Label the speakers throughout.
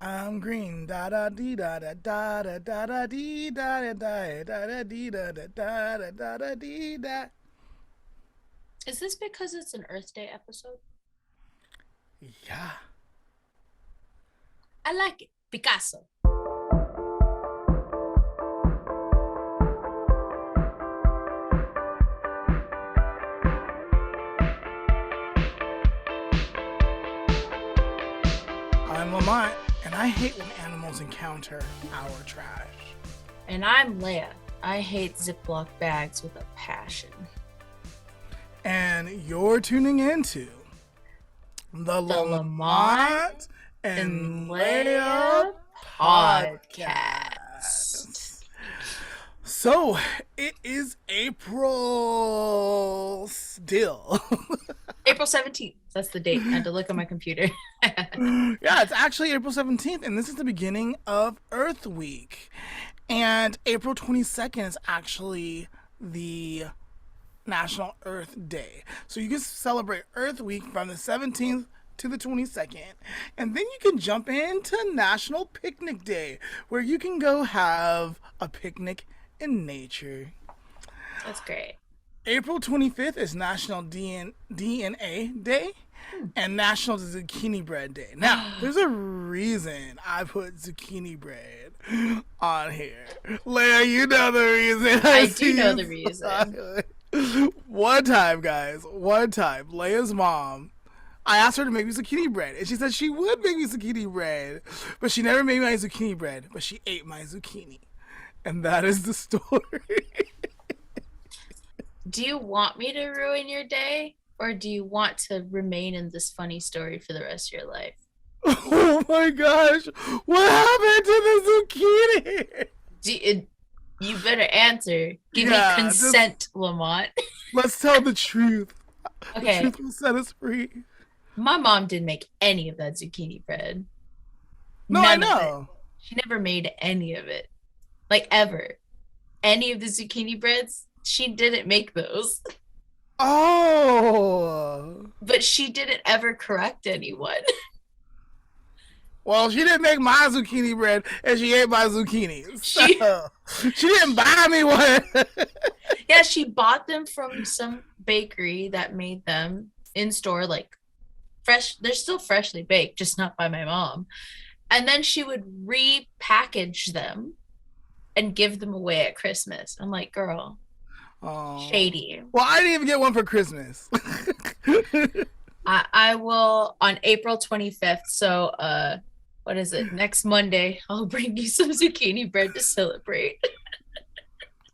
Speaker 1: I'm green. Da da dee da da da da da da dee da da da da da dee da da da da da da dee da.
Speaker 2: Is this because it's an Earth Day episode?
Speaker 1: Yeah.
Speaker 2: I like it. Picasso.
Speaker 1: I'm Lamont, and I hate when animals encounter our trash.
Speaker 2: And I'm Leah. I hate Ziploc bags with a passion.
Speaker 1: And you're tuning into the
Speaker 2: The Lamont
Speaker 1: Lamont
Speaker 2: and
Speaker 1: and Leah
Speaker 2: Leah podcast.
Speaker 1: podcast. So it is April still.
Speaker 2: April 17th. That's the date. I had to look at my computer.
Speaker 1: Yeah, it's actually April 17th, and this is the beginning of Earth Week. And April 22nd is actually the National Earth Day. So you can celebrate Earth Week from the 17th to the 22nd. And then you can jump into National Picnic Day, where you can go have a picnic in nature.
Speaker 2: That's great.
Speaker 1: April 25th is National DNA Day and National Zucchini Bread Day. Now, there's a reason I put zucchini bread on here. Leah, you know the reason.
Speaker 2: I do know the reason.
Speaker 1: One time, guys, Leia's mom, I asked her to make me zucchini bread, and she said she would make me zucchini bread, but she never made my zucchini bread, but she ate my zucchini. And that is the story.
Speaker 2: Do you want me to ruin your day? Or do you want to remain in this funny story for the rest of your life?
Speaker 1: Oh my gosh, what happened to the zucchini?
Speaker 2: You better answer. Give me
Speaker 1: Yeah,
Speaker 2: consent, Lamont.
Speaker 1: let's tell the truth. The
Speaker 2: Okay,
Speaker 1: truth will set us free.
Speaker 2: my mom didn't make any of that zucchini bread.
Speaker 1: No, I
Speaker 2: None of it.
Speaker 1: know.
Speaker 2: She never made any of it. Like ever. Any of the zucchini breads, she didn't make those.
Speaker 1: Oh.
Speaker 2: But she didn't ever correct anyone.
Speaker 1: Well, she didn't make my zucchini bread, and she ate my zucchini.
Speaker 2: She
Speaker 1: So, she didn't buy me one.
Speaker 2: Yeah, she bought them from some bakery that made them in store, like fresh. They're still freshly baked, just not by my mom. And then she would repackage them and give them away at Christmas. I'm like, girl,
Speaker 1: Oh.
Speaker 2: shady.
Speaker 1: Well, I didn't even get one for Christmas.
Speaker 2: I will on April 25th. So what is it? Next Monday, I'll bring you some zucchini bread to celebrate.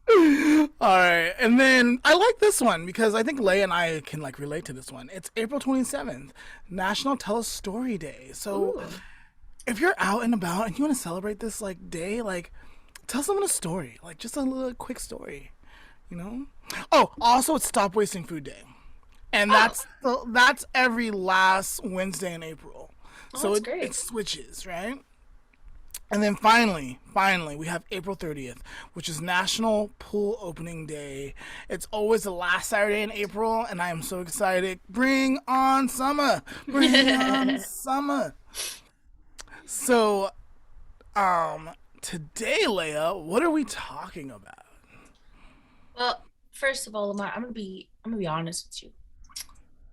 Speaker 1: All right, and then I like this one because I think Leigh and I can like relate to this one. It's April 27th, National Tell a Story Day. So
Speaker 2: Ooh.
Speaker 1: if you're out and about and you want to celebrate this like day, like tell someone a story, like just a little quick story, you know. Oh, also it's Stop Wasting Food Day, and
Speaker 2: Oh,
Speaker 1: that's every last Wednesday in April.
Speaker 2: oh,
Speaker 1: So
Speaker 2: that's
Speaker 1: it
Speaker 2: great.
Speaker 1: switches, right? And then finally, we have April 30th, which is National Pool Opening Day. It's always the last Saturday in April, and I am so excited. Bring on summer! Bring on summer! So, today, Leah, what are we talking about?
Speaker 2: Well, first of all, Lamar, I'm gonna be honest with you.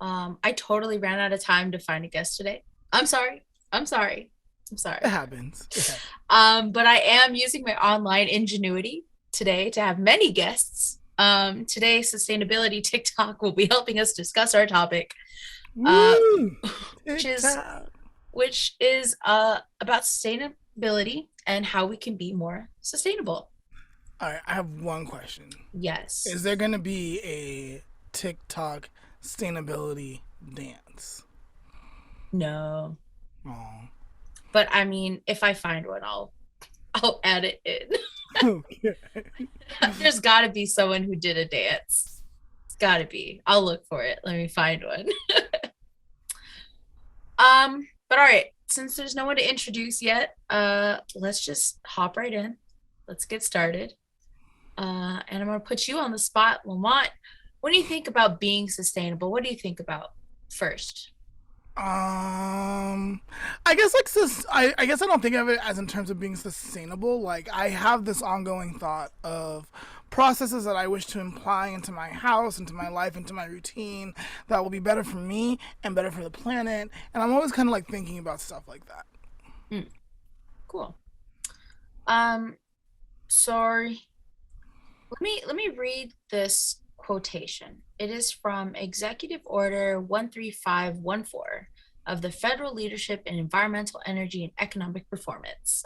Speaker 2: I totally ran out of time to find a guest today. I'm sorry. I'm sorry. I'm sorry.
Speaker 1: It happens. It happens.
Speaker 2: But I am using my online ingenuity today to have many guests. Today, sustainability TikTok will be helping us discuss our topic, uh,
Speaker 1: Woo!
Speaker 2: which is
Speaker 1: TikTok.
Speaker 2: about sustainability and how we can be more sustainable.
Speaker 1: All right, I have one question.
Speaker 2: Yes.
Speaker 1: Is there going to be a TikTok sustainability dance?
Speaker 2: No.
Speaker 1: Oh.
Speaker 2: But I mean, if I find one, I'll add it in.
Speaker 1: Okay.
Speaker 2: There's got to be someone who did a dance. It's got to be. I'll look for it. Let me find one. But all right, since there's no one to introduce yet, let's just hop right in. Let's get started. And I'm gonna put you on the spot, Lamont. When you think about being sustainable, what do you think about first?
Speaker 1: I guess like I guess I don't think of it as in terms of being sustainable. Like I have this ongoing thought of processes that I wish to imply into my house, into my life, into my routine that will be better for me and better for the planet. And I'm always kind of like thinking about stuff like that.
Speaker 2: Mm, cool. Um, sorry. Let me read this quotation. It is from Executive Order 13514 of the Federal Leadership in Environmental, Energy, and Economic Performance,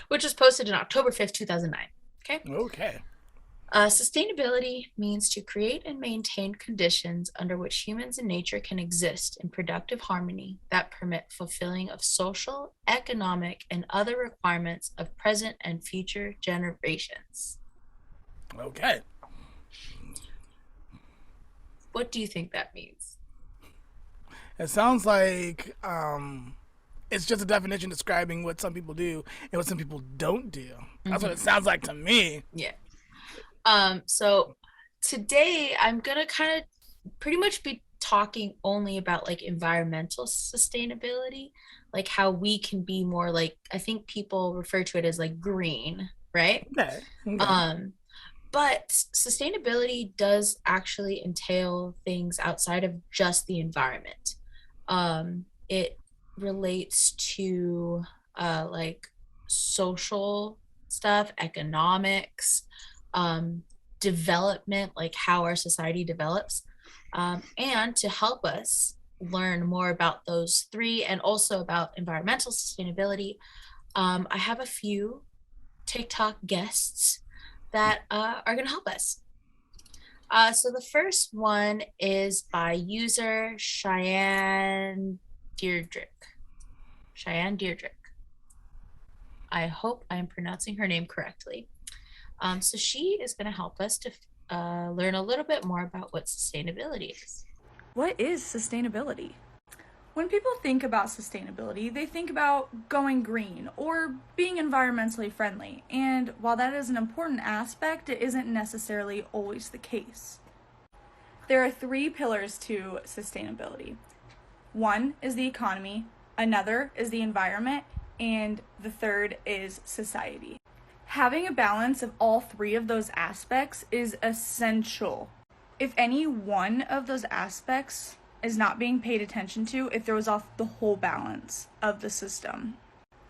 Speaker 2: which was posted in October 5th, 2009. Okay.
Speaker 1: Okay.
Speaker 2: Sustainability means to create and maintain conditions under which humans and nature can exist in productive harmony that permit fulfilling of social, economic, and other requirements of present and future generations.
Speaker 1: Okay.
Speaker 2: What do you think that means?
Speaker 1: It sounds like it's just a definition describing what some people do and what some people don't do. That's what it sounds like to me.
Speaker 2: Yeah. So today I'm gonna kind of pretty much be talking only about like environmental sustainability, like how we can be more like I think people refer to it as like green, right?
Speaker 1: Okay. Okay.
Speaker 2: Um, but sustainability does actually entail things outside of just the environment. It relates to like social stuff, economics, development, like how our society develops. And to help us learn more about those three and also about environmental sustainability, I have a few TikTok guests that are going to help us. So the first one is by user Cheyenne Deirdrick. Cheyenne Deirdrick. I hope I am pronouncing her name correctly. So she is going to help us to learn a little bit more about what sustainability is.
Speaker 3: What is sustainability? When people think about sustainability, they think about going green or being environmentally friendly. And while that is an important aspect, it isn't necessarily always the case. There are three pillars to sustainability. One is the economy, another is the environment, and the third is society. Having a balance of all three of those aspects is essential. If any one of those aspects is not being paid attention to, it throws off the whole balance of the system.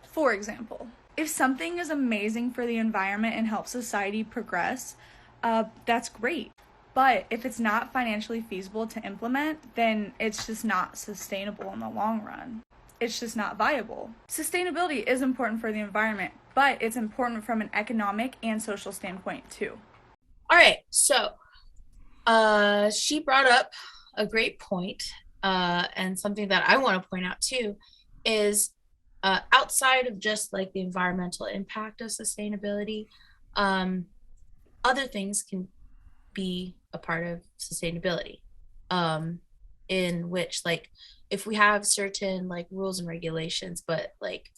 Speaker 3: For example, if something is amazing for the environment and helps society progress, that's great. But if it's not financially feasible to implement, then it's just not sustainable in the long run. It's just not viable. Sustainability is important for the environment, but it's important from an economic and social standpoint too.
Speaker 2: All right, so she brought up a great point, and something that I want to point out too is outside of just like the environmental impact of sustainability, other things can be a part of sustainability, in which like if we have certain like rules and regulations, but like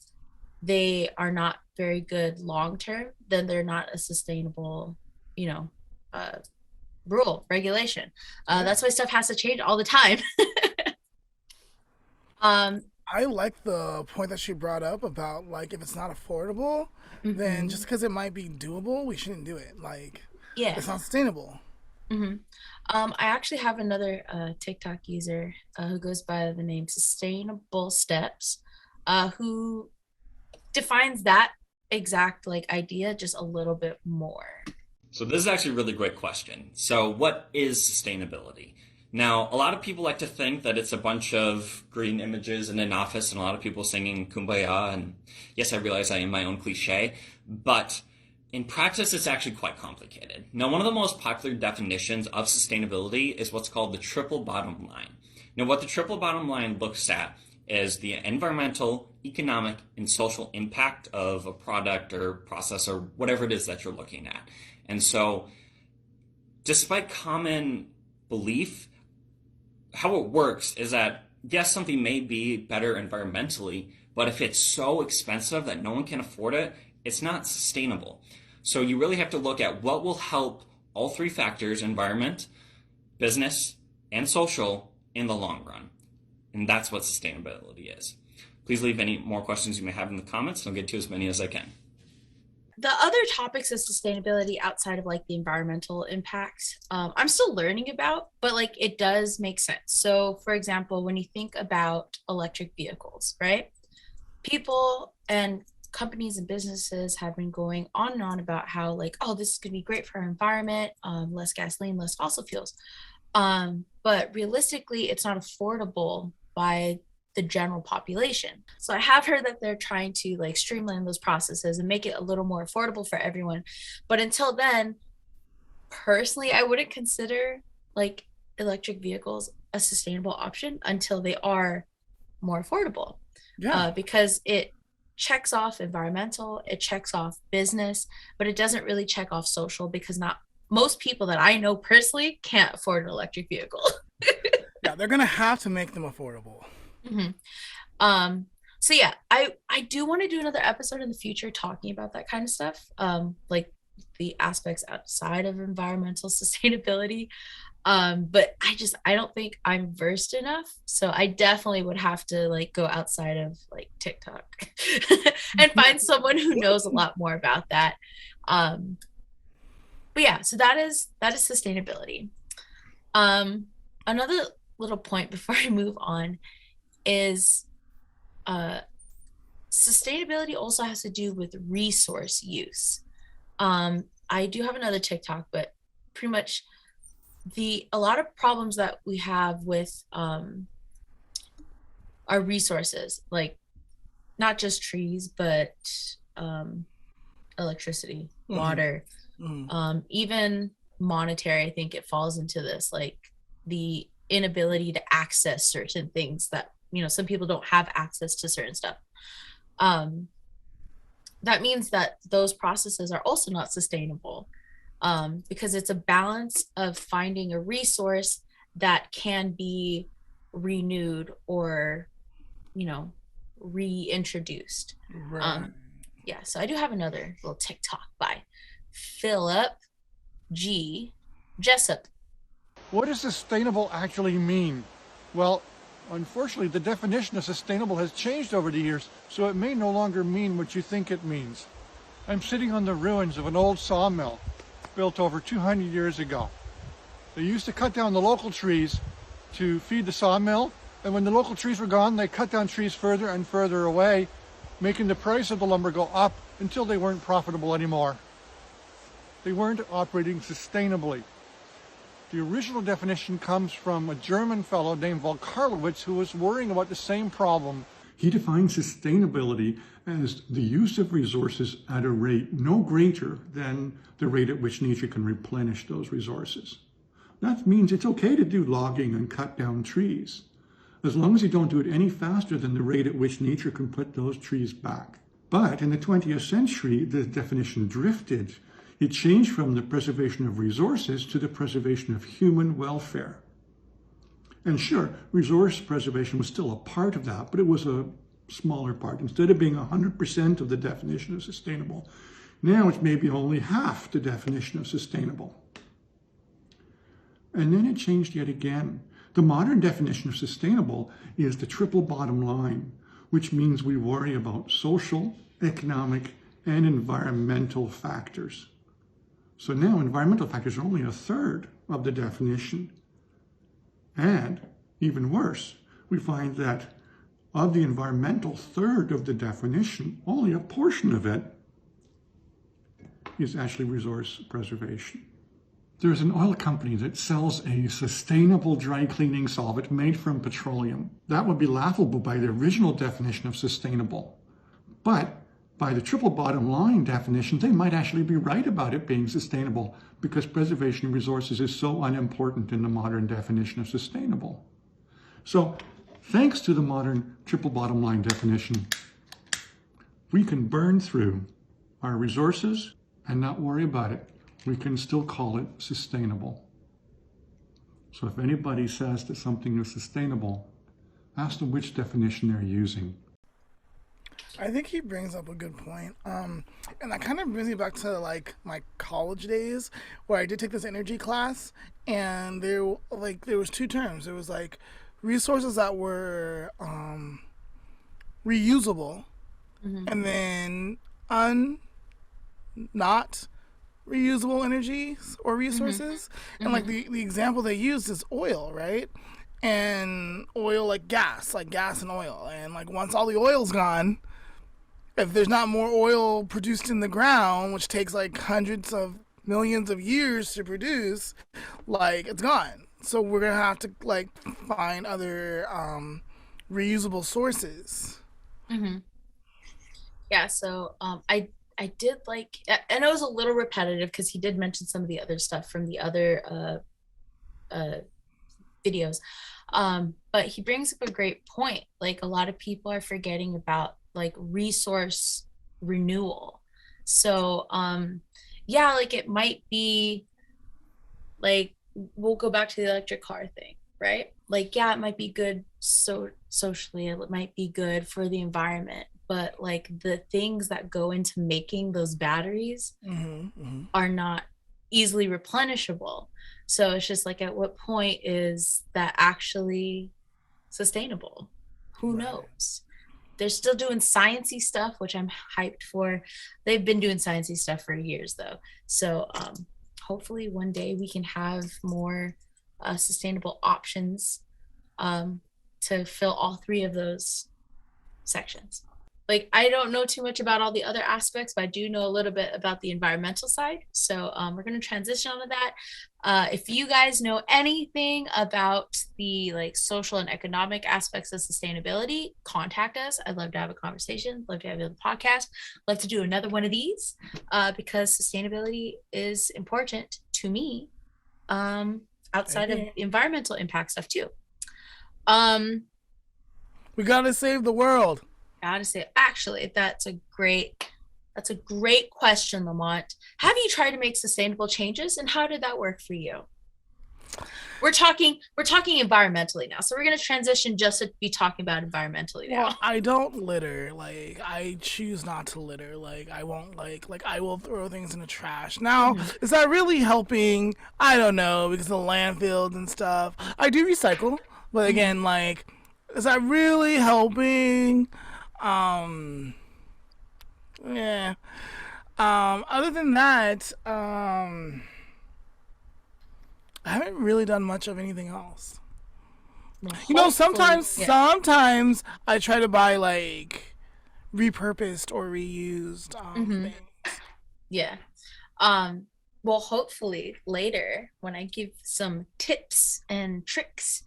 Speaker 2: they are not very good long term, then they're not a sustainable, you know, rule regulation. That's why stuff has to change all the time.
Speaker 1: I like the point that she brought up about like if it's not affordable, then just because it might be doable, we shouldn't do it. Like,
Speaker 2: Yeah.
Speaker 1: it's not sustainable.
Speaker 2: I actually have another TikTok user who goes by the name Sustainable Steps, who defines that exact like idea just a little bit more.
Speaker 4: So this is actually a really great question. So what is sustainability? Now, a lot of people like to think that it's a bunch of green images in an office and a lot of people singing Kumbaya. And yes, I realize I am my own cliche, but in practice, it's actually quite complicated. Now, one of the most popular definitions of sustainability is what's called the triple bottom line. Now, what the triple bottom line looks at is the environmental, economic, and social impact of a product or process or whatever it is that you're looking at. And so, despite common belief, how it works is that, yes, something may be better environmentally, but if it's so expensive that no one can afford it, it's not sustainable. So you really have to look at what will help all three factors, environment, business, and social, in the long run. And that's what sustainability is. Please leave any more questions you may have in the comments, and I'll get to as many as I can.
Speaker 2: The other topics of sustainability outside of like the environmental impact, I'm still learning about, but like it does make sense. So, for example, when you think about electric vehicles, right? People and companies and businesses have been going on and on about how like, oh, this is going to be great for our environment, less gasoline, less fossil fuels. But realistically, it's not affordable by the general population. So I have heard that they're trying to like streamline those processes and make it a little more affordable for everyone. But until then, personally, I wouldn't consider like electric vehicles a sustainable option until they are more affordable.
Speaker 1: Yeah.
Speaker 2: Because it checks off environmental, it checks off business, but it doesn't really check off social, because not most people that I know personally can't afford an electric vehicle.
Speaker 1: Yeah, they're gonna have to make them affordable.
Speaker 2: So yeah, I do want to do another episode in the future talking about that kind of stuff, like the aspects outside of environmental sustainability. But I don't think I'm versed enough, so I definitely would have to like go outside of like TikTok and find someone who knows a lot more about that. But yeah, so that is sustainability. Another little point before I move on is sustainability also has to do with resource use. I do have another TikTok, but pretty much a lot of problems that we have with our resources, like not just trees, but electricity, water, even monetary. I think it falls into this, like the inability to access certain things that, you know, some people don't have access to certain stuff. That means that those processes are also not sustainable, because it's a balance of finding a resource that can be renewed or, you know, reintroduced.
Speaker 1: Right.
Speaker 2: Yeah, so I do have another little TikTok by Philip G. Jessup.
Speaker 5: What does sustainable actually mean? Well, unfortunately, the definition of sustainable has changed over the years, so it may no longer mean what you think it means. I'm sitting on the ruins of an old sawmill built over 200 years ago. They used to cut down the local trees to feed the sawmill, and when the local trees were gone, they cut down trees further and further away, making the price of the lumber go up until they weren't profitable anymore. They weren't operating sustainably. The original definition comes from a German fellow named Volkarlowitz, who was worrying about the same problem. He defined sustainability as the use of resources at a rate no greater than the rate at which nature can replenish those resources. That means it's okay to do logging and cut down trees, as long as you don't do it any faster than the rate at which nature can put those trees back. But in the 20th century, the definition drifted. It changed from the preservation of resources to the preservation of human welfare. And sure, resource preservation was still a part of that, but it was a smaller part. Instead of being 100% of the definition of sustainable, now it's maybe only half the definition of sustainable. And then it changed yet again. The modern definition of sustainable is the triple bottom line, which means we worry about social, economic, and environmental factors. So now environmental factors are only a third of the definition. And even worse, we find that of the environmental third of the definition, only a portion of it is actually resource preservation. There's an oil company that sells a sustainable dry cleaning solvent made from petroleum. That would be laughable by the original definition of sustainable. But by the triple bottom line definition, they might actually be right about it being sustainable, because preservation of resources is so unimportant in the modern definition of sustainable. So thanks to the modern triple bottom line definition, we can burn through our resources and not worry about it. We can still call it sustainable. So if anybody says that something is sustainable, ask them which definition they're using.
Speaker 1: I think he brings up a good point. And that kind of brings me back to like my college days, where I did take this energy class, and there was two terms. It was like resources that were reusable,
Speaker 2: Mm-hmm.
Speaker 1: and then not reusable energies or resources. And like
Speaker 2: Mm-hmm.
Speaker 1: the example they used is oil, right? And oil, like gas and oil. And like once all the oil's gone, if there's not more oil produced in the ground, which takes like hundreds of millions of years to produce, like it's gone. So we're gonna have to like find other reusable sources.
Speaker 2: Mm-hmm. Yeah, so I did like, and it was a little repetitive because he did mention some of the other stuff from the other uh videos. But he brings up a great point. Like a lot of people are forgetting about like resource renewal. So yeah, like it might be like, we'll go back to the electric car thing, right? Like yeah, it might be good socially, it might be good for the environment, but like the things that go into making those batteries are not easily replenishable. So it's just like, at what point is that actually sustainable? Who
Speaker 1: Right.
Speaker 2: knows? They're still doing sciencey stuff, which I'm hyped for. They've been doing sciencey stuff for years, though. So hopefully one day we can have more sustainable options um, to fill all three of those sections. Like I don't know too much about all the other aspects, but I do know a little bit about the environmental side. So we're going to transition onto that. If you guys know anything about the like social and economic aspects of sustainability, contact us. I'd love to have a conversation. Love to have a podcast. Love to do another one of these because sustainability is important to me. Outside of environmental impact stuff too.
Speaker 1: We gotta save the world.
Speaker 2: Gotta say, actually, that's a great question, Lamont. Have you tried to make sustainable changes, and how did that work for you? We're talking environmentally now, so we're gonna transition just to be talking about environmentally now.
Speaker 1: Well, I don't litter. Like I choose not to litter. Like I won't like I will throw things in the trash. Now, is that really helping? I don't know because of the landfills and stuff. I do recycle, but again, like, is that really helping? Yeah. Other than that, I haven't really done much of anything else.
Speaker 2: Well,
Speaker 1: You know,
Speaker 2: hopefully-
Speaker 1: sometimes I try to buy like repurposed or reused things.
Speaker 2: Yeah. Well, hopefully later when I give some tips and tricks,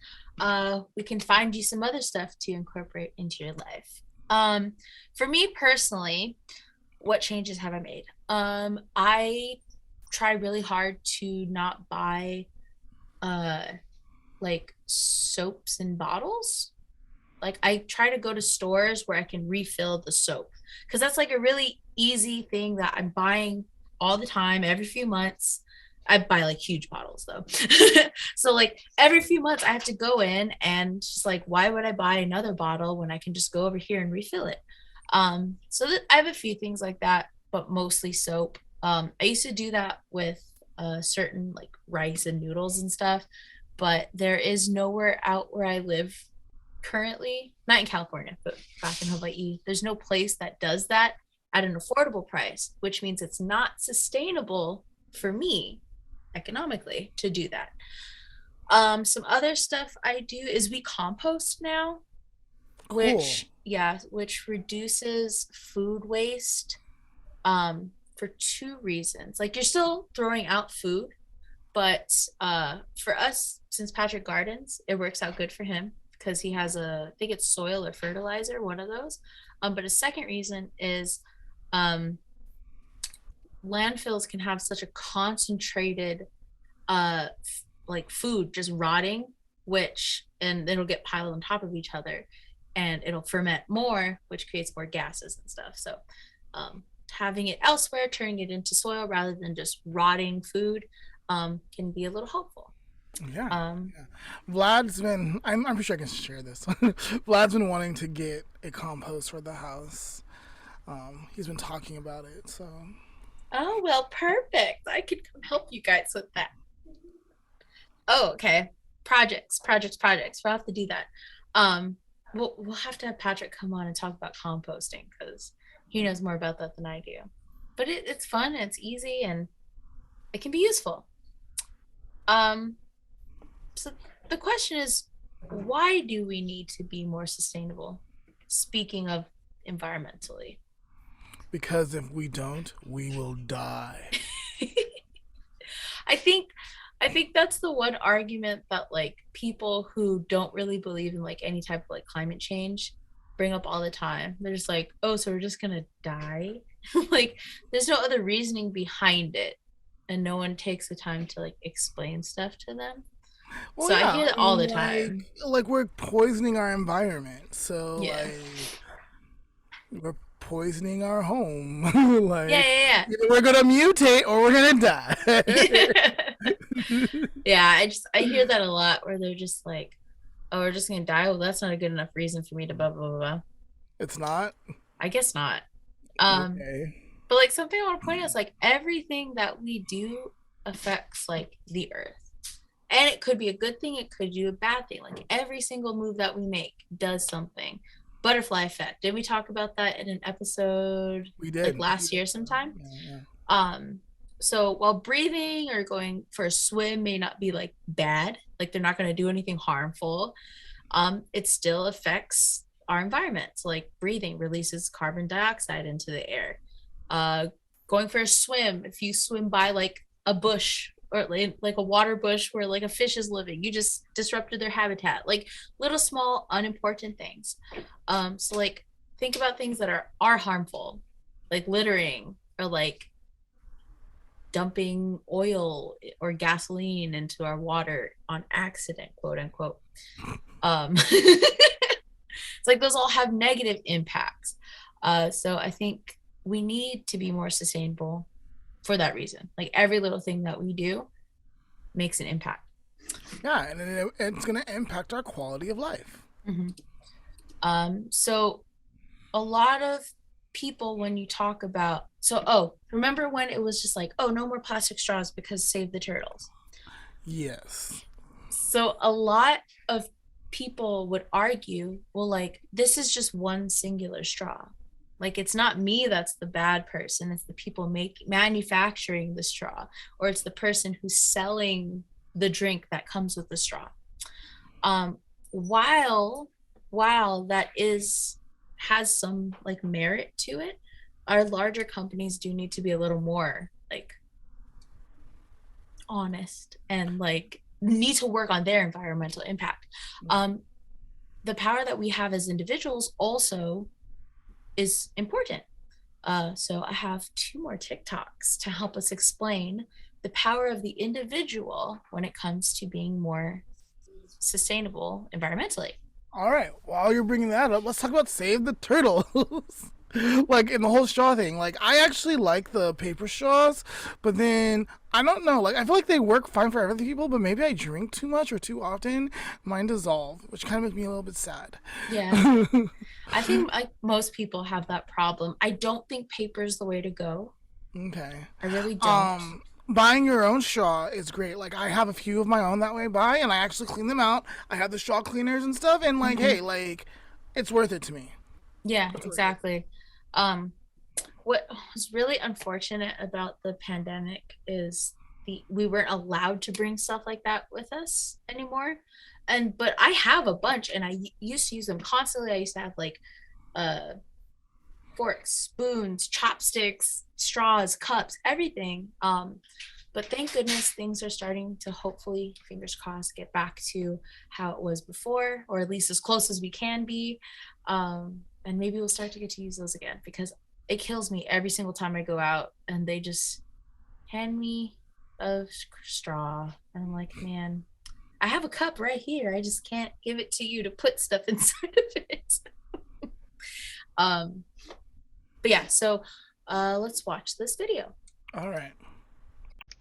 Speaker 2: we can find you some other stuff to incorporate into your life. For me personally, what changes have I made? I try really hard to not buy like soaps and bottles. Like I try to go to stores where I can refill the soap because that's like a really easy thing that I'm buying all the time, every few months. I buy like huge bottles though. So like every few months I have to go in and just like, why would I buy another bottle when I can just go over here and refill it? So I have a few things like that, but mostly soap. I used to do that with certain like rice and noodles and stuff, but there is nowhere out where I live currently, not in California, but back in Hawaii, there's no place that does that at an affordable price, which means it's not sustainable for me economically to do that. Some other stuff I do is we compost now, which which reduces food waste for two reasons. Like you're still throwing out food, but for us, since Patrick gardens, it works out good for him because he has I think it's soil or fertilizer, one of those. But a second reason is landfills can have such a concentrated like food just rotting, and it'll get piled on top of each other and it'll ferment more, which creates more gases and stuff. So having it elsewhere, turning it into soil rather than just rotting food can be a little helpful.
Speaker 1: Yeah. Vlad's been, I'm pretty sure I can share this. Vlad's been wanting to get a compost for the house. He's been talking about it, so.
Speaker 2: Oh, well, perfect. I could come help you guys with that. Oh, okay. projects. We'll have to do that. We'll have to have Patrick come on and talk about composting because he knows more about that than I do. But it's fun, it's easy, and it can be useful. So the question is, why do we need to be more sustainable? Speaking of environmentally.
Speaker 1: Because if we don't, we will die.
Speaker 2: I think that's the one argument that like people who don't really believe in like any type of like climate change bring up all the time. They're just like, oh, so we're just gonna die? Like there's no other reasoning behind it, and no one takes the time to like explain stuff to them.
Speaker 1: Well,
Speaker 2: So
Speaker 1: yeah,
Speaker 2: I hear it all the time.
Speaker 1: Like we're poisoning our environment. So
Speaker 2: Yeah.
Speaker 1: like we're poisoning our home. Like
Speaker 2: Yeah.
Speaker 1: either we're gonna mutate or we're gonna die.
Speaker 2: Yeah, I hear that a lot where they're just like, oh, we're just gonna die. Well, that's not a good enough reason for me to blah blah blah blah.
Speaker 1: It's not?
Speaker 2: I guess not.
Speaker 1: Okay.
Speaker 2: But like something I want to point out is like everything that we do affects like the earth. And it could be a good thing, it could be a bad thing. Like every single move that we make does something. Butterfly effect. Did we talk about that in an episode
Speaker 1: We did.
Speaker 2: like last year sometime?
Speaker 1: Yeah.
Speaker 2: So while breathing or going for a swim may not be like bad, like they're not going to do anything harmful, it still affects our environment. So like breathing releases carbon dioxide into the air. Going for a swim, if you swim by like a bush or like a water bush where like a fish is living, you just disrupted their habitat. Like little small unimportant things. So like think about things that are harmful, like littering or like dumping oil or gasoline into our water on accident, quote unquote. It's like those all have negative impacts. So I think we need to be more sustainable for that reason. Like every little thing that we do makes an impact.
Speaker 1: Yeah, and it's going to impact our quality of life.
Speaker 2: Mm-hmm. So a lot of people, when you talk about, remember when it was just like, oh, no more plastic straws because save the turtles?
Speaker 1: Yes.
Speaker 2: So a lot of people would argue, well, like this is just one singular straw. Like it's not me that's the bad person, it's the people manufacturing the straw, or it's the person who's selling the drink that comes with the straw. While that has some like merit to it, our larger companies do need to be a little more like honest and like need to work on their environmental impact. The power that we have as individuals also is important. So I have 2 more TikToks to help us explain the power of the individual when it comes to being more sustainable environmentally.
Speaker 1: All right. While you're bringing that up, let's talk about Save the Turtles. Like in the whole straw thing. Like I actually like the paper straws, but then I don't know. Like I feel like they work fine for other people, but maybe I drink too much or too often, mine dissolve, which kind of makes me a little bit sad.
Speaker 2: Yeah. I think like most people have that problem. I don't think paper is the way to go.
Speaker 1: Okay.
Speaker 2: I really don't.
Speaker 1: Buying your own straw is great. Like I have a few of my own that way buy, and I actually clean them out. I have the straw cleaners and stuff, and like, hey, like, it's worth it to me.
Speaker 2: Yeah, exactly. What was really unfortunate about the pandemic is we weren't allowed to bring stuff like that with us anymore. But I have a bunch, and I used to use them constantly. I used to have like forks, spoons, chopsticks, straws, cups, everything. But thank goodness things are starting to hopefully, fingers crossed, get back to how it was before, or at least as close as we can be. And maybe we'll start to get to use those again, because it kills me every single time I go out and they just hand me a straw. And I'm like, man, I have a cup right here. I just can't give it to you to put stuff inside of it. But yeah, so let's watch this video.
Speaker 1: All right.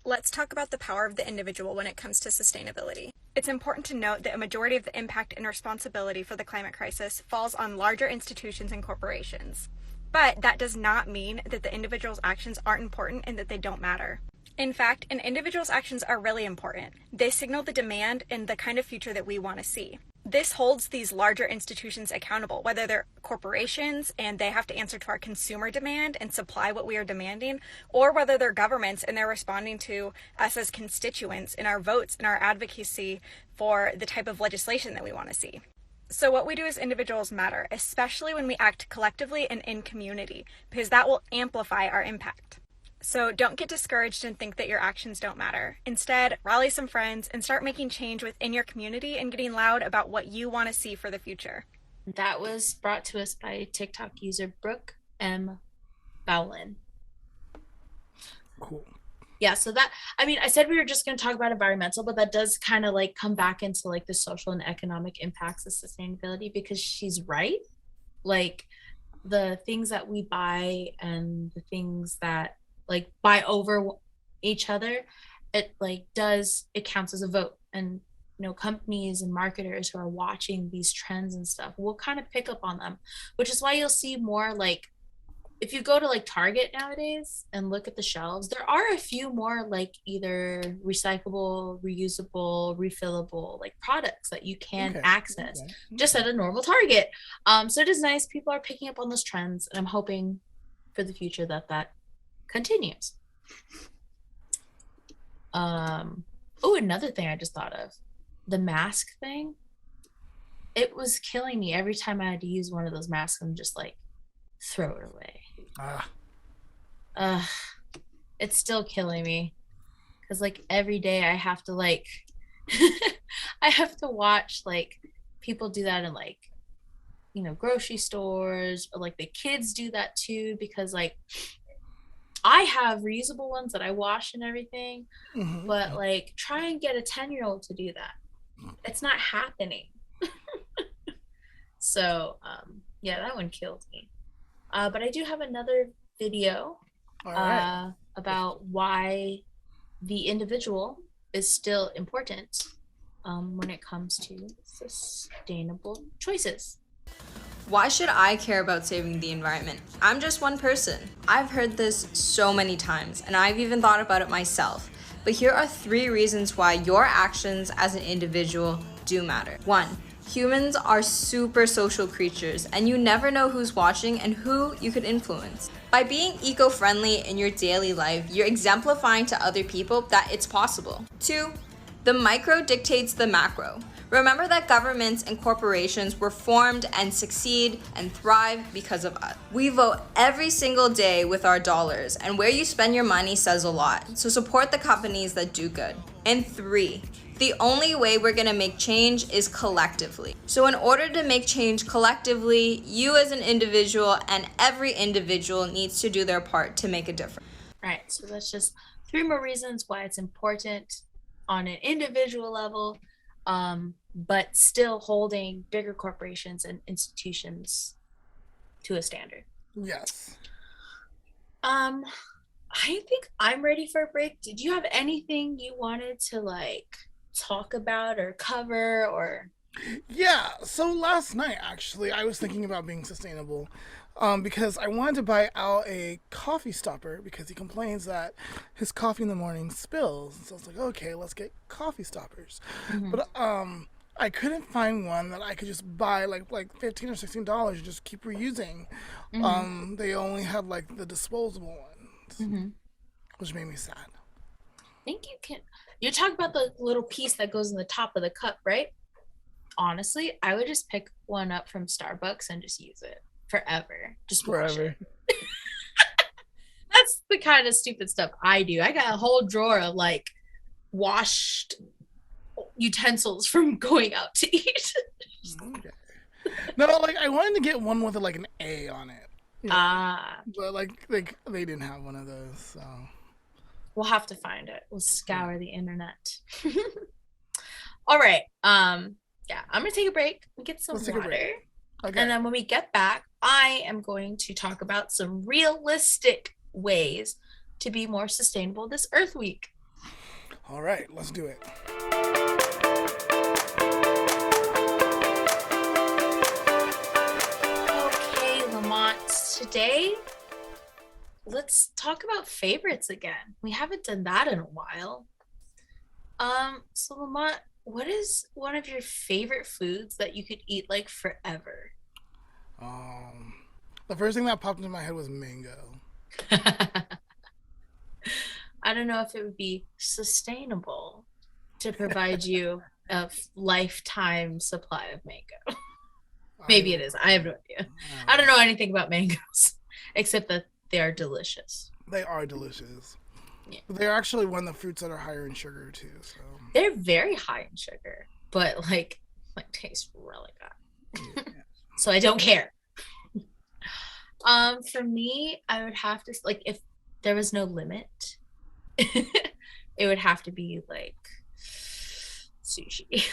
Speaker 6: Let's talk about the power of the individual when it comes to sustainability. It's important to note that a majority of the impact and responsibility for the climate crisis falls on larger institutions and corporations. But that does not mean that the individual's actions aren't important and that they don't matter. In fact, an individual's actions are really important. They signal the demand and the kind of future that we want to see. This holds these larger institutions accountable, whether they're corporations and they have to answer to our consumer demand and supply what we are demanding, or whether they're governments and they're responding to us as constituents in our votes and our advocacy for the type of legislation that we want to see. So what we do as individuals matter, especially when we act collectively and in community, because that will amplify our impact. So don't get discouraged and think that your actions don't matter. Instead, rally some friends and start making change within your community and getting loud about what you want to see for the future.
Speaker 2: That was brought to us by TikTok user Brooke M. Bowlin.
Speaker 1: Cool.
Speaker 2: Yeah, so that, I mean, I said we were just going to talk about environmental, but that does kind of like come back into like the social and economic impacts of sustainability, because she's right. Like the things that we buy and the things that like buy over each other, it counts as a vote. And companies and marketers who are watching these trends and stuff will kind of pick up on them, which is why you'll see more like, if you go to like Target nowadays and look at the shelves, there are a few more like either recyclable, reusable, refillable like products that you can access just at a normal Target. So it is nice. People are picking up on those trends, and I'm hoping for the future that continues. Oh, another thing I just thought of, the mask thing. It was killing me every time I had to use one of those masks and just like throw it away. It's still killing me, because like every day I have to like I have to watch like people do that in like grocery stores, or like the kids do that too, because like I have reusable ones that I wash and everything, but like try and get a 10-year-old to do that. It's not happening. So yeah, that one killed me. But I do have another video about why the individual is still important when it comes to sustainable choices.
Speaker 7: Why should I care about saving the environment? I'm just one person. I've heard this so many times, and I've even thought about it myself. But here are 3 reasons why your actions as an individual do matter. 1. Humans are super social creatures, and you never know who's watching and who you could influence. By being eco-friendly in your daily life, you're exemplifying to other people that it's possible. 2. The micro dictates the macro. Remember that governments and corporations were formed and succeed and thrive because of us. We vote every single day with our dollars, and where you spend your money says a lot. So support the companies that do good. And 3, the only way we're gonna make change is collectively. So in order to make change collectively, you as an individual and every individual needs to do their part to make a difference.
Speaker 2: Right, so that's just 3 more reasons why it's important on an individual level, but still holding bigger corporations and institutions to a standard.
Speaker 1: Yes.
Speaker 2: I think I'm ready for a break. Did you have anything you wanted to like talk about or cover or?
Speaker 1: Yeah, so last night actually I was thinking about being sustainable because I wanted to buy out a coffee stopper because he complains that his coffee in the morning spills. So I was like, okay, let's get coffee stoppers. But I couldn't find one that I could just buy like $15 or $16 and just keep reusing. They only had like the disposable ones, which made me sad.
Speaker 2: I think you can. You're talking about the little piece that goes in the top of the cup, right? Honestly, I would just pick one up from Starbucks and just use it forever. Just forever. That's the kind of stupid stuff I do. I got a whole drawer of like washed utensils from going out to eat.
Speaker 1: Okay. No, like I wanted to get one with like an A on it. But like they didn't have one of those, so
Speaker 2: we'll have to find it. We'll scour the internet. All right. Yeah, I'm gonna take a break and get some water.
Speaker 1: Okay.
Speaker 2: And then when we get back, I am going to talk about some realistic ways to be more sustainable this Earth Week.
Speaker 1: All right, let's do it.
Speaker 2: Okay, Lamont, today let's talk about favorites again. We haven't done that in a while. So Lamont, what is one of your favorite foods that you could eat like forever?
Speaker 1: Um, the first thing that popped into my head was mango.
Speaker 2: I don't know if it would be sustainable to provide you a lifetime supply of mango. Maybe it is. I have no idea. I don't know anything about mangoes except that they are delicious.
Speaker 1: They are delicious.
Speaker 2: Yeah.
Speaker 1: They're actually one of the fruits that are higher in sugar too. So
Speaker 2: They're very high in sugar, but like taste really good. So I don't care. For me, I would have to like if there was no limit, it would have to be like sushi.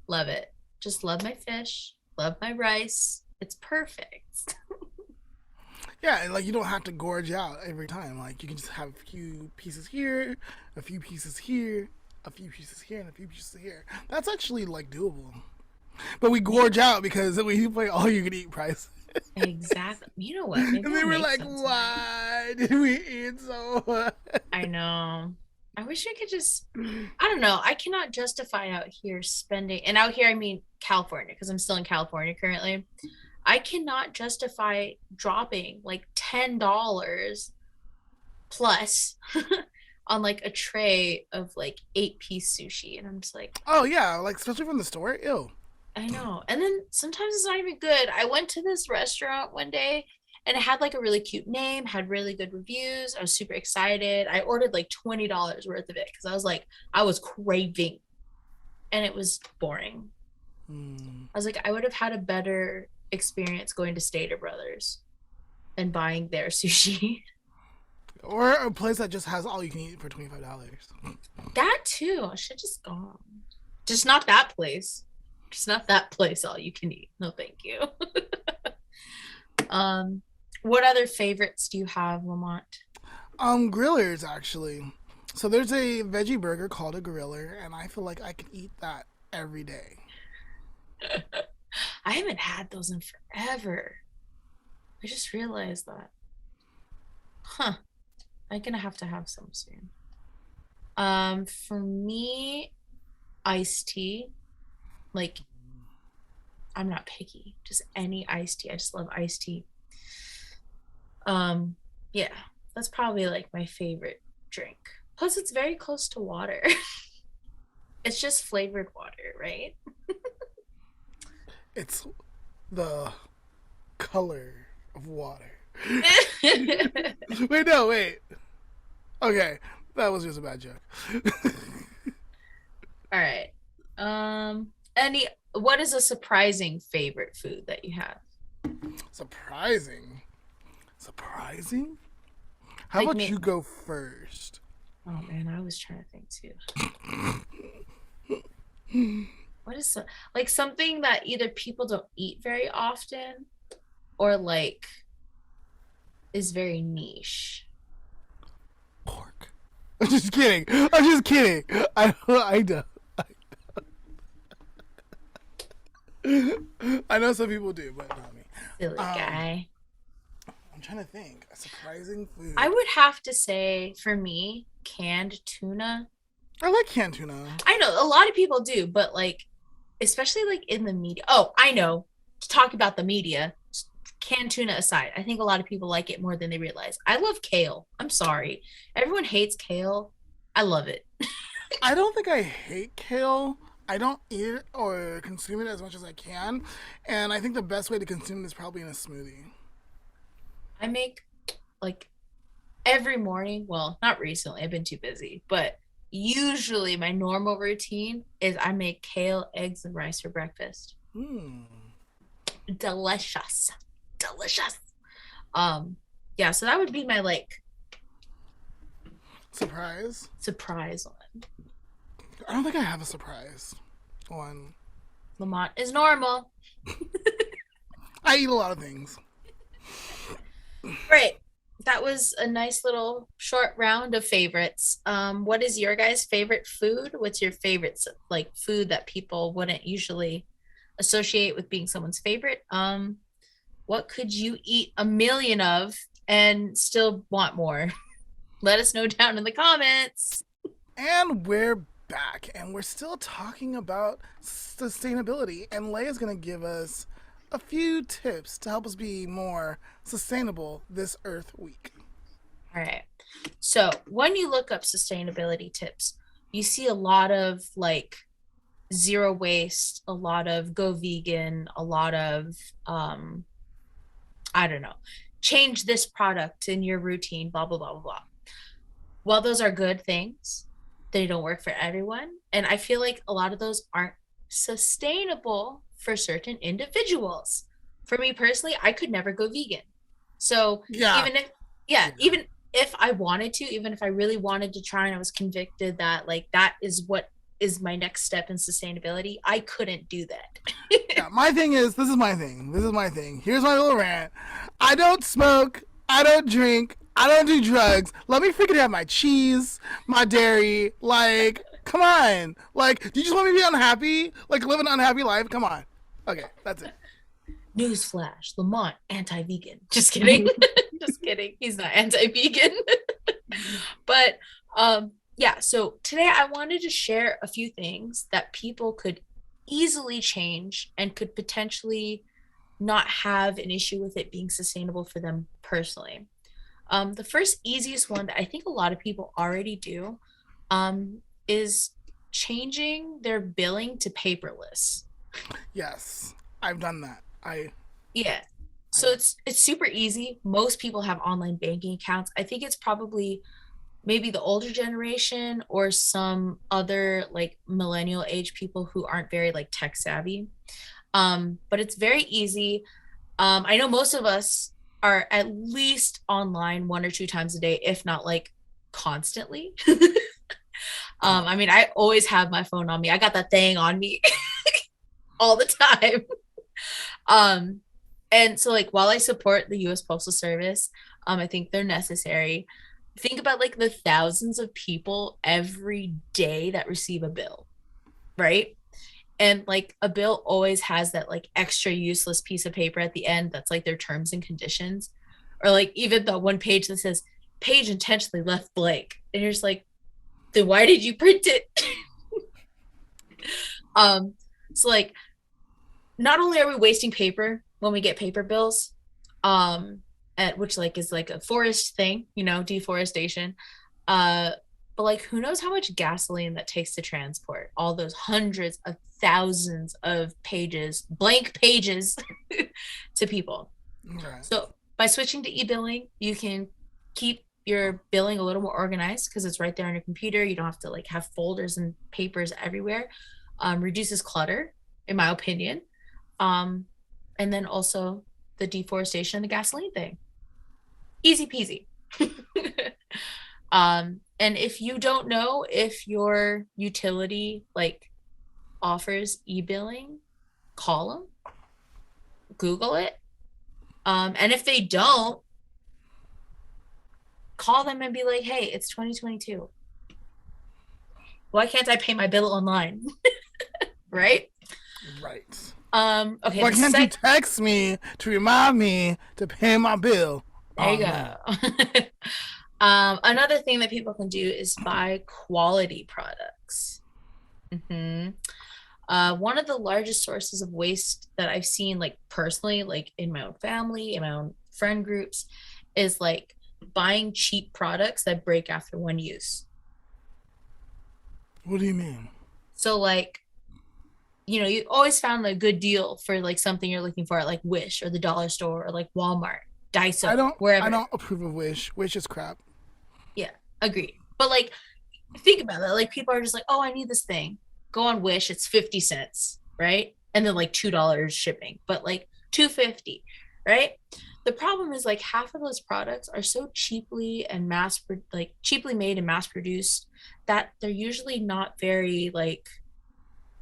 Speaker 2: Love it. Just love my fish, love my rice. It's perfect.
Speaker 1: yeah, and like you don't have to gorge out every time. Like you can just have a few pieces here, a few pieces here, a few pieces here, and a few pieces here. That's actually like doable. But we gorge out because we play all you can eat price.
Speaker 2: Exactly. You know what? Maybe
Speaker 1: And they
Speaker 2: I'll
Speaker 1: were
Speaker 2: make
Speaker 1: like,
Speaker 2: some tonight.
Speaker 1: why did we eat so much?
Speaker 2: I know. I wish I could just, I don't know. I cannot justify out here spending, and out here, I mean California, because I'm still in California currently. I cannot justify dropping like $10 plus on like a tray of like 8-piece sushi. And I'm just like,
Speaker 1: Oh yeah, like especially from the store. Ew.
Speaker 2: I know. And then sometimes it's not even good. I went to this restaurant one day and it had like a really cute name, had really good reviews. I was super excited. I ordered like $20 worth of it because I was like, I was craving. And it was boring. I was like, I would have had a better experience going to Stater Brothers and buying their sushi.
Speaker 1: Or a place that just has all you can eat for $25.
Speaker 2: That too. I should just gone. Just not that place. Just not that place all you can eat. No, thank you. What other favorites do you have, Lamont?
Speaker 1: Grillers actually. So there's a veggie burger called a griller, and I feel like I could eat that every day.
Speaker 2: I haven't had those in forever. I just realized that. Huh. I'm gonna have to have some soon. For me, iced tea. Like, I'm not picky. Just any iced tea. I just love iced tea. Yeah, that's probably like my favorite drink. Plus, it's very close to water. It's just flavored water, right?
Speaker 1: It's the color of water. Wait, no, wait. Okay, that was just a bad joke.
Speaker 2: All right. What is a surprising favorite food that you have?
Speaker 1: Surprising? How
Speaker 2: Like
Speaker 1: about
Speaker 2: me.
Speaker 1: you go first?
Speaker 2: Oh man, I was trying to think too. What is like something that either people don't eat very often or like is very niche?
Speaker 1: Pork. I'm just kidding. I know. I know some people do, but not me.
Speaker 2: Silly guy.
Speaker 1: I'm trying to think. A surprising food.
Speaker 2: I would have to say for me, canned tuna.
Speaker 1: I like canned tuna.
Speaker 2: I know a lot of people do, but like especially like in the media. Oh, I know. To talk about the media, canned tuna aside, I think a lot of people like it more than they realize. I love kale. I'm sorry. Everyone hates kale. I love it.
Speaker 1: I don't think I hate kale. I don't eat it or consume it as much as I can. And I think the best way to consume it is probably in a smoothie.
Speaker 2: I make like every morning. Well, not recently. I've been too busy, but usually my normal routine is I make kale, eggs, and rice for breakfast. Delicious. Yeah, so that would be my like
Speaker 1: Surprise
Speaker 2: one.
Speaker 1: I don't think I have a surprise one.
Speaker 2: Lamont is normal.
Speaker 1: I eat a lot of things.
Speaker 2: Right. That was a nice little short round of favorites. What is your guys' favorite food? What's your favorite like food that people wouldn't usually associate with being someone's favorite? What what could you eat a million of and still want more? Let us know down in the comments.
Speaker 1: And we're back, and we're still talking about sustainability. And Leah's going to give us a few tips to help us be more sustainable this Earth Week.
Speaker 2: All right. So when you look up sustainability tips, you see a lot of like zero waste, a lot of go vegan, a lot of, I don't know, change this product in your routine, blah, blah, blah, blah, blah. While those are good things, they don't work for everyone. And I feel like a lot of those aren't sustainable for certain individuals. For me personally, I could never go vegan. So even if I wanted to, even if I really wanted to try and I was convicted that like that is what is my next step in sustainability, I couldn't do that.
Speaker 1: My thing is, this is my thing. Here's my little rant. I don't smoke. I don't drink. I don't do drugs. Let me freaking have my cheese, my dairy. Like, come on. Like, do you just want me to be unhappy? Like, live an unhappy life? Come on. Okay, that's it.
Speaker 2: Newsflash, Lamont, anti-vegan. Just kidding. Just kidding. He's not anti-vegan. But, yeah, so today I wanted to share a few things that people could easily change and could potentially not have an issue with it being sustainable for them personally. The first easiest one that I think a lot of people already do is changing their billing to paperless.
Speaker 1: Yes, I've done that.
Speaker 2: So it's super easy. Most people have online banking accounts. I think it's probably maybe the older generation or some other like millennial age people who aren't very like tech savvy. But it's very easy. I know most of us are at least online 1 or 2 times a day, if not like constantly. I mean, I always have my phone on me. I got that thing on me all the time. And so like, while I support the US Postal Service, I think they're necessary. Think about like the thousands of people every day that receive a bill, right? And like a bill always has that like extra useless piece of paper at the end that's like their terms and conditions, or like even the one page that says page intentionally left blank, and you're just like, then why did you print it? So like, not only are we wasting paper when we get paper bills, which like is like a forest thing, you know, deforestation, but like who knows how much gasoline that takes to transport all those hundreds of thousands of pages, blank pages to people.
Speaker 1: Right.
Speaker 2: So by switching to e-billing, you can keep your billing a little more organized because it's right there on your computer. You don't have to like have folders and papers everywhere. Reduces clutter, in my opinion. And then also the deforestation and the gasoline thing. Easy peasy. And if you don't know if your utility like offers e-billing, call them, Google it. And if they don't, call them and be like, hey, it's 2022. Why can't I pay my bill online? Right?
Speaker 1: Right.
Speaker 2: Okay.
Speaker 1: Why can't you text me to remind me to pay my bill?
Speaker 2: There you go. Another thing that people can do is buy quality products. One of the largest sources of waste that I've seen, like personally, like in my own family, in my own friend groups, is like buying cheap products that break after one use.
Speaker 1: What do you mean?
Speaker 2: So like, you know, you always found a good deal for like something you're looking for at like Wish or the dollar store or like Walmart, Daiso, wherever.
Speaker 1: I don't approve of Wish. Wish is crap.
Speaker 2: Yeah, agreed. But like, think about that. Like, people are just like, oh, I need this thing. Go on Wish, it's 50 cents, right? And then like $2 shipping, but like $2.50, right? The problem is like half of those products are so cheaply and cheaply made and mass produced that they're usually not very like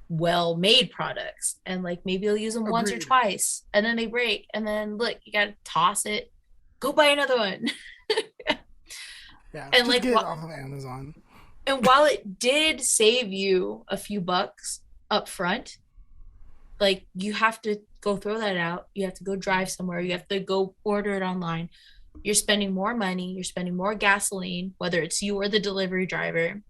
Speaker 2: well made products, and like maybe you'll use them once or twice and then they break, and then look, you gotta toss it, go buy another one.
Speaker 1: Yeah,
Speaker 2: and like
Speaker 1: get it off of Amazon.
Speaker 2: And while it did save you a few bucks up front, like you have to go throw that out. You have to go drive somewhere. You have to go order it online. You're spending more money. You're spending more gasoline, whether it's you or the delivery driver.